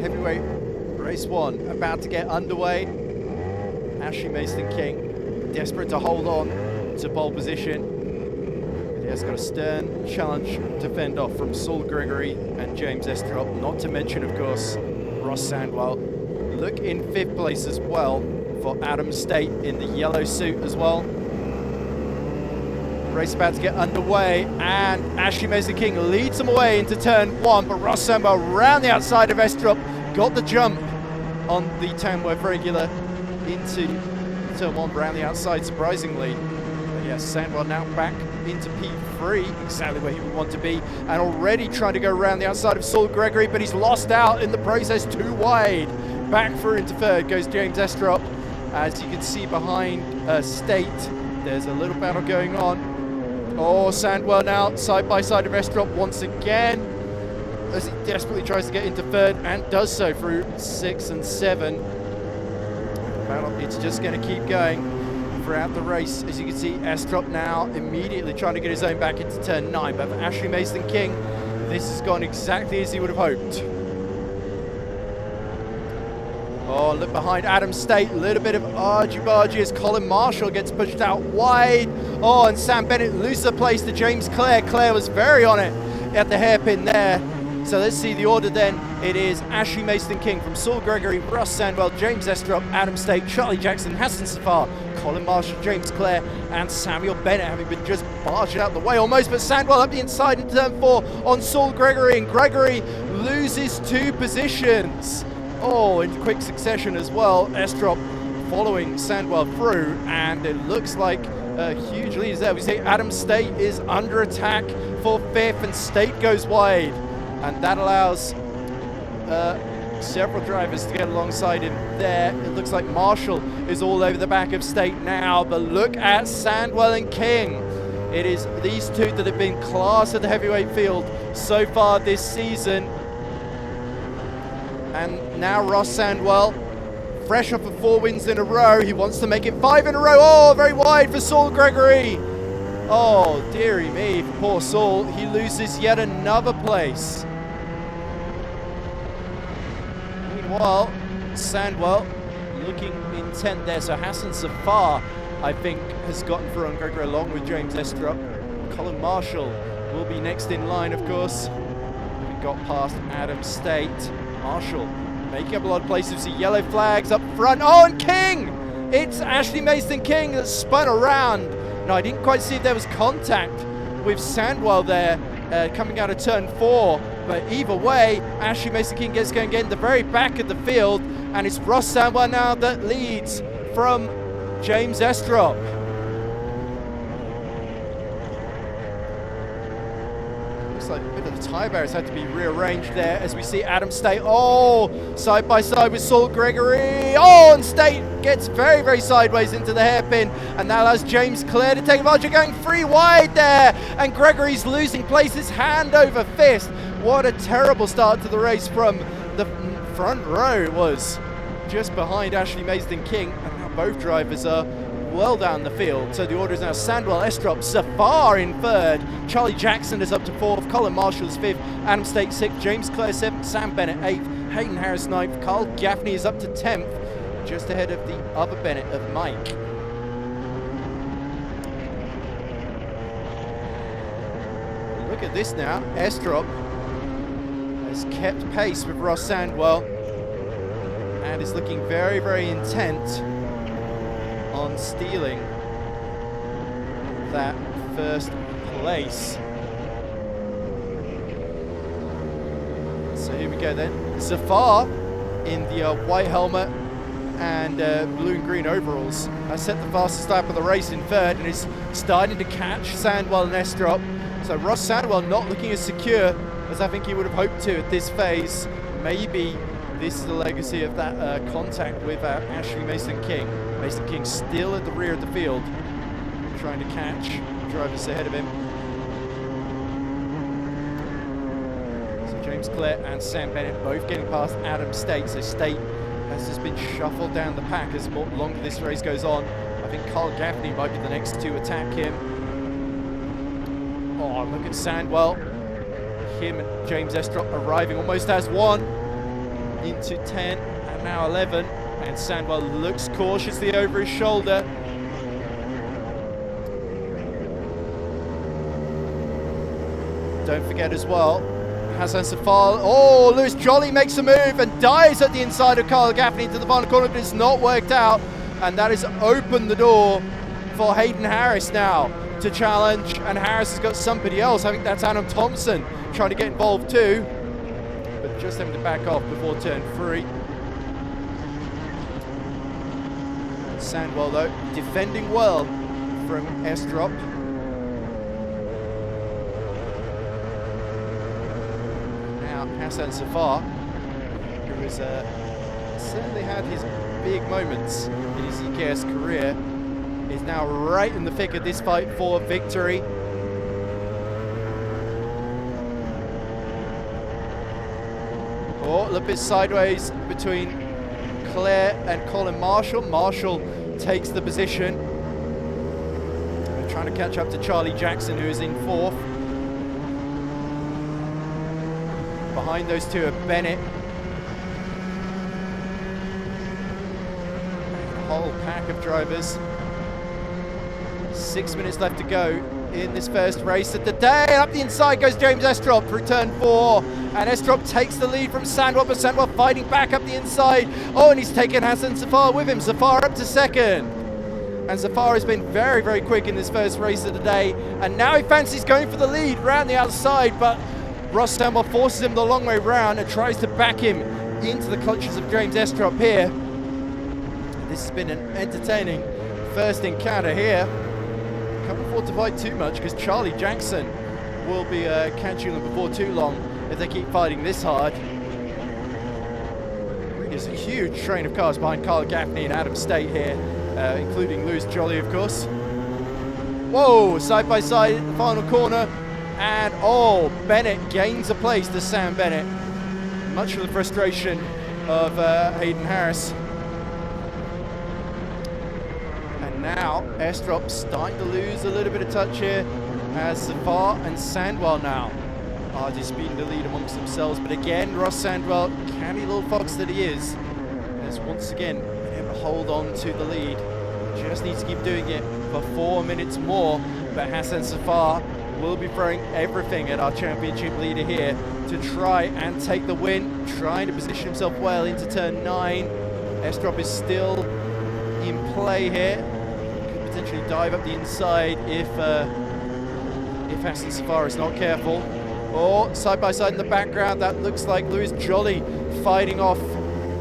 Heavyweight race 1 about to get underway. Ashley Mayston-King desperate to hold on to pole position. He has got a stern challenge to fend off from Saul Gregory and James Estrop, not to mention, of course, Ross Sandwell. Look in 5th place as well for Adam State in the yellow suit as well. Race about to get underway, and Ashley Mayston-King leads them away into turn 1, but Ross Sandwell round the outside of Estrop, got the jump on the Tamworth regular into turn 1 round the outside, surprisingly. But yes, Sandwell now back into P3, exactly where he would want to be, and already trying to go around the outside of Saul Gregory, but he's lost out in the process, too wide. Back through into 3rd goes James Estrop. As you can see behind State, there's a little battle going on. Oh, Sandwell now side by side of Estrop once again, as he desperately tries to get into 3rd and does so through 6 and 7. It's just going to keep going throughout the race. As you can see, Estrop now immediately trying to get his own back into turn 9, but for Ashley Mayston-King, this has gone exactly as he would have hoped. Oh, look behind Adam State, a little bit of argy-bargy as Colin Marshall gets pushed out wide. Oh, and Sam Bennett loses the place to James Clare. Clare was very on it at the hairpin there. So let's see the order then. It is Ashley Mayston-King from Saul Gregory, Ross Sandwell, James Estrop, Adam State, Charlie Jackson, Hassan Safar, Colin Marshall, James Clare, and Samuel Bennett, having been just barged out the way almost, but Sandwell up the inside in turn 4 on Saul Gregory, and Gregory loses 2 positions. Oh, in quick succession as well. Estrop following Sandwell through, and it looks like a huge lead is there. We see Adam State is under attack for 5th, and State goes wide, and that allows several drivers to get alongside him there. It looks like Marshall is all over the back of State now, but look at Sandwell and King. It is these two that have been class of the heavyweight field so far this season. And now Ross Sandwell, fresh off of 4 wins in a row, he wants to make it 5 in a row. Oh, very wide for Saul Gregory. Oh, dearie me, for poor Saul, he loses yet another place. Meanwhile, Sandwell looking intent there, so Hassan Safar, I think, has gotten through on Gregory along with James Estrop. Colin Marshall will be next in line, of course. We got past Adam State. Marshall making up a lot of places. See yellow flags up front. Oh, and King! It's Ashley Mayston-King that spun around. No, I didn't quite see if there was contact with Sandwell there coming out of turn 4. But either way, Ashley Mayston-King gets going again at the very back of the field. And it's Ross Sandwell now that leads from James Estrop. Like a bit of the tyre barriers had to be rearranged there as we see Adam State, oh, side by side with Saul Gregory. Oh, and State gets very, very sideways into the hairpin, and that allows James Clare to take advantage, going 3 wide there, and Gregory's losing places hand over fist. What a terrible start to the race from the front row. It was just behind Ashley Mayston-King, and now both drivers are well down the field. So the order is now Sandwell, Estrop, Safar in 3rd, Charlie Jackson is up to 4th, Colin Marshall is 5th, Adam State 6th, James Clare 7th, Sam Bennett 8th, Hayden Harris 9th, Carl Gaffney is up to 10th, just ahead of the other Bennett of Mike. Look at this now, Estrop has kept pace with Ross Sandwell and is looking very, very intent on stealing that 1st place. So here we go then. Safar in the white helmet and blue and green overalls has set the fastest lap of the race in 3rd and is starting to catch Sandwell and Estrop. So Ross Sandwell not looking as secure as I think he would have hoped to at this phase. Maybe this is the legacy of that contact with Ashley Mayston-King. Mayston-King still at the rear of the field, trying to catch drivers ahead of him. So James Clare and Sam Bennett both getting past Adam State. So State has just been shuffled down the pack as more longer this race goes on. I think Carl Gaffney might be the next to attack him. Oh, look at Sandwell. Him and James Estrop arriving almost as one. into 10 and now 11. And Sandwell looks cautiously over his shoulder. Don't forget as well, Hassan Safar. Oh, Lewis Jolly makes a move and dives at the inside of Carl Gaffney into the final corner, but it's not worked out. And that has opened the door for Hayden Harris now to challenge. And Harris has got somebody else. I think that's Adam Thompson trying to get involved too. But just having to back off before turn 3. Sandwell though, defending well from Estrop. Now Hassan Safar, who has certainly had his big moments in his EKS career, is now right in the thick of this fight for victory. Oh, a little bit sideways between Claire and Colin Marshall. Marshall takes the position. They're trying to catch up to Charlie Jackson, who is in 4th. Behind those two are Bennett. A whole pack of drivers. 6 minutes left to go in this first race of the day. Up the inside goes James Estrop for turn 4. And Estrop takes the lead from Sandwell, but Sandwell fighting back up the inside. Oh, and he's taken Hassan Safar with him. Safar up to 2nd. And Safar has been very, very quick in this first race of the day. And now he fancies going for the lead round the outside, but Ross Sandwell forces him the long way round and tries to back him into the clutches of James Estrop here. This has been an entertaining first encounter here. Can't afford to fight too much because Charlie Jackson will be catching them before too long if they keep fighting this hard. There's a huge train of cars behind Carl Gaffney and Adam State here, including Lewis Jolly, of course. Whoa, side by side in the final corner. And oh, Bennett gains a place to Sam Bennett. Much of the frustration of Hayden Harris. And now Estrop starting to lose a little bit of touch here as Safar and Sandwell now are disputing the lead amongst themselves. But again, Ross Sandwell, canny little fox that he is, has once again been able to hold on to the lead. Just needs to keep doing it for 4 minutes more. But Hassan Safar will be throwing everything at our championship leader here to try and take the win, trying to position himself well into turn 9. Estrop is still in play here. Could potentially dive up the inside if Hassan Safar is not careful. Or side by side in the background, that looks like Lewis Jolly fighting off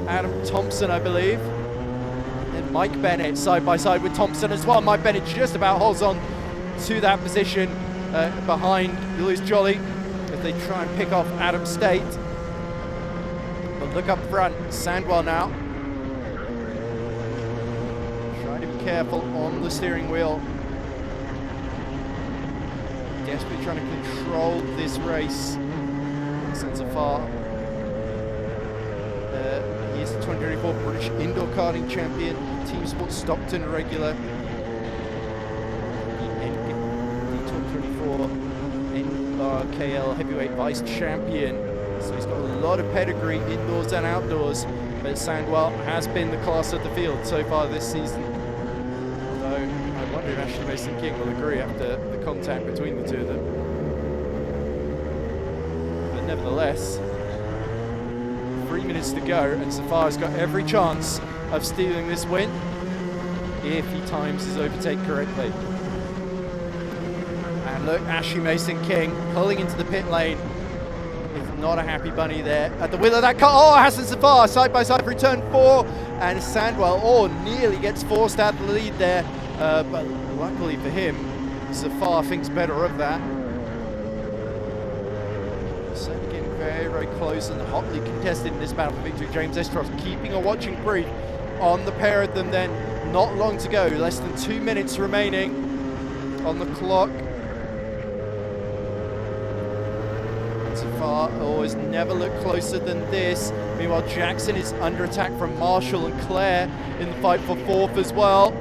Adam Thompson, I believe. And Mike Bennett side by side with Thompson as well. Mike Bennett just about holds on to that position behind Lewis Jolly as they try and pick off Adam State. But look up front, Sandwell now. Trying to be careful on the steering wheel. Desperately trying to control this race. Safar. He is the 2024 British Indoor Karting Champion, Team Sports Stockton regular. KL Heavyweight Vice Champion, so he's got a lot of pedigree indoors and outdoors, but Sandwell has been the class of the field so far this season. Although I wonder if actually Mayston-King will agree after the contact between the two of them. But nevertheless, 3 minutes to go and Safar's got every chance of stealing this win if he times his overtake correctly. And look, Ashley Mayston-King pulling into the pit lane. It's not a happy bunny there at the wheel of that car. Oh, Hassan Safar side by side for turn 4. And Sandwell, nearly gets forced out of the lead there. But luckily for him, Safar thinks better of that. Certainly getting very, very close and hotly contested in this battle for victory. James Estrop keeping a watching brief on the pair of them then. Not long to go, less than 2 minutes remaining on the clock. Safar always never looked closer than this. Meanwhile, Jackson is under attack from Marshall and Claire in the fight for 4th as well.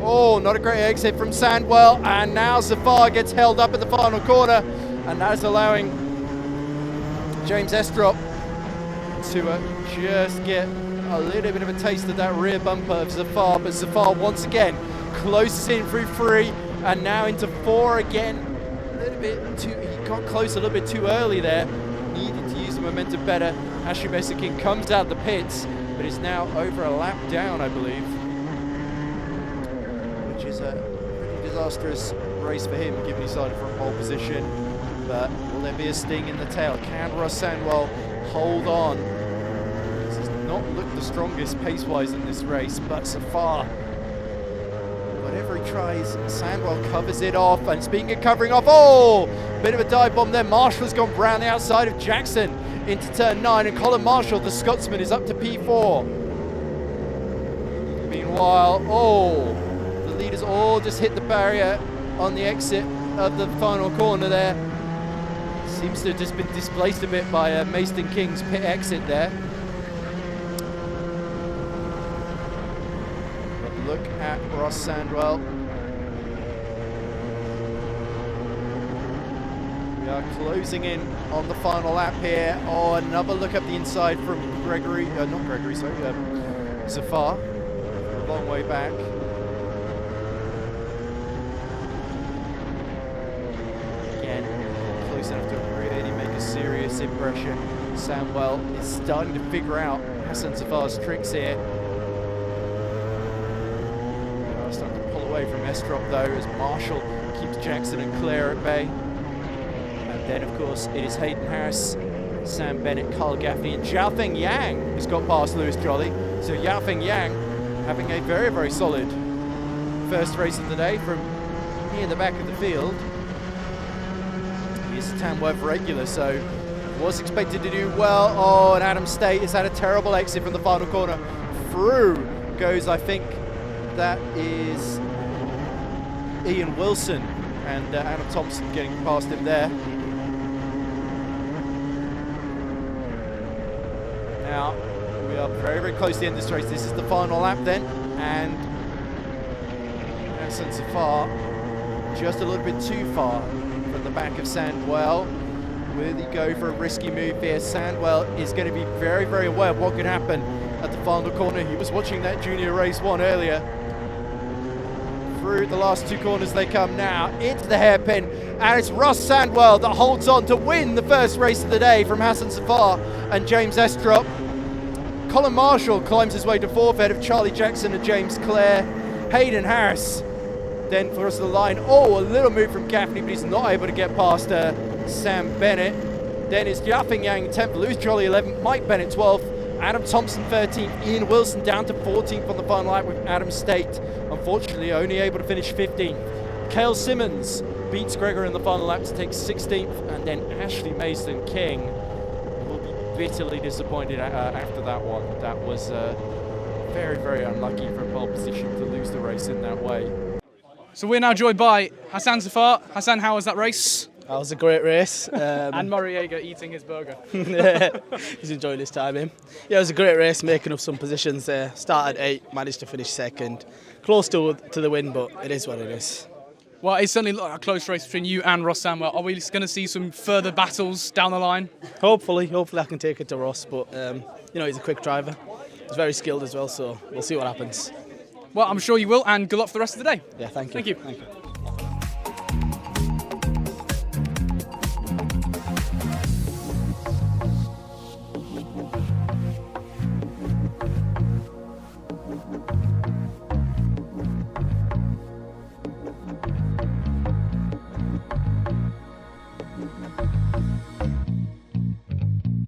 Oh, not a great exit from Sandwell, and now Safar gets held up at the final corner, and that is allowing James Estrop to just get a little bit of a taste of that rear bumper of Zafar, but Zafar once again closes in through 3 and now into 4 again. A little bit too, he got close a little bit too early there. Needed to use the momentum better. Ashley Mayston-King comes out the pits, but is now over a lap down, I believe, which is a pretty disastrous race for him, given he started from pole position. But will there be a sting in the tail? Can Ross Sandwell hold on? This has not looked the strongest pace-wise in this race, but so far, whatever he tries, Sandwell covers it off. And speaking of covering off, oh, bit of a dive bomb there. Marshall's gone round the outside of Jackson into turn 9, and Colin Marshall, the Scotsman, is up to P4. Meanwhile, oh, the leaders all just hit the barrier on the exit of the final corner there. Seems to have just been displaced a bit by Mayston-King's pit exit there. But look at Ross Sandwell. We are closing in on the final lap here. Oh, another look up the inside from Gregory, not Gregory, sorry, Zafar. A long way back. Again, close enough to really make a serious impression. Sandwell is starting to figure out Hassan Zafar's tricks here. They are starting to pull away from Estrop though, as Marshall keeps Jackson and Claire at bay. And then, of course, it is Hayden Harris, Sam Bennett, Carl Gaffney, and Xiaofeng Yang who's got past Lewis Jolly. So Xiaofeng Yang having a very, very solid first race of the day from near the back of the field. He's a Tamworth regular, so was expected to do well. Oh, and Adam State has had a terrible exit from the final corner. Through goes, I think, that is Ian Wilson, and Adam Thompson getting past him there. Now, we are very, very close to the end of this race. This is the final lap then, and Hassan Zafar just a little bit too far from the back of Sandwell. Will he go for a risky move here? Sandwell is going to be very, very aware of what could happen at the final corner. He was watching that junior race 1 earlier. Through the last 2 corners they come now, into the hairpin, and it's Ross Sandwell that holds on to win the first race of the day from Hassan Zafar and James Estrop. Colin Marshall climbs his way to 4th ahead of Charlie Jackson and James Clare. Hayden Harris then for us to the line. Oh, a little move from Gaffney, but he's not able to get past Sam Bennett. Then it's Xiaofeng Yang 10th, Lewis Jolly 11th, Mike Bennett 12th, Adam Thompson 13th, Ian Wilson down to 14th on the final lap with Adam State, unfortunately only able to finish 15th. Cale Simmons beats Gregory in the final lap to take 16th, and then Ashley Mayston-King will be bitterly disappointed after that one. That was very, very unlucky from pole position to lose the race in that way. So we're now joined by Hassan Zafar. Hassan, how was that race? That was a great race. And Murray eating his burger. He's enjoying his time in. Yeah, it was a great race, making up some positions there. Started 8, managed to finish 2nd. Close to the win, but it is what it is. Well, it's certainly a close race between you and Ross Sandwell. Are we going to see some further battles down the line? Hopefully I can take it to Ross, but he's a quick driver. He's very skilled as well, so we'll see what happens. Well, I'm sure you will, and good luck for the rest of the day. Yeah, thank you. Thank you. Thank you.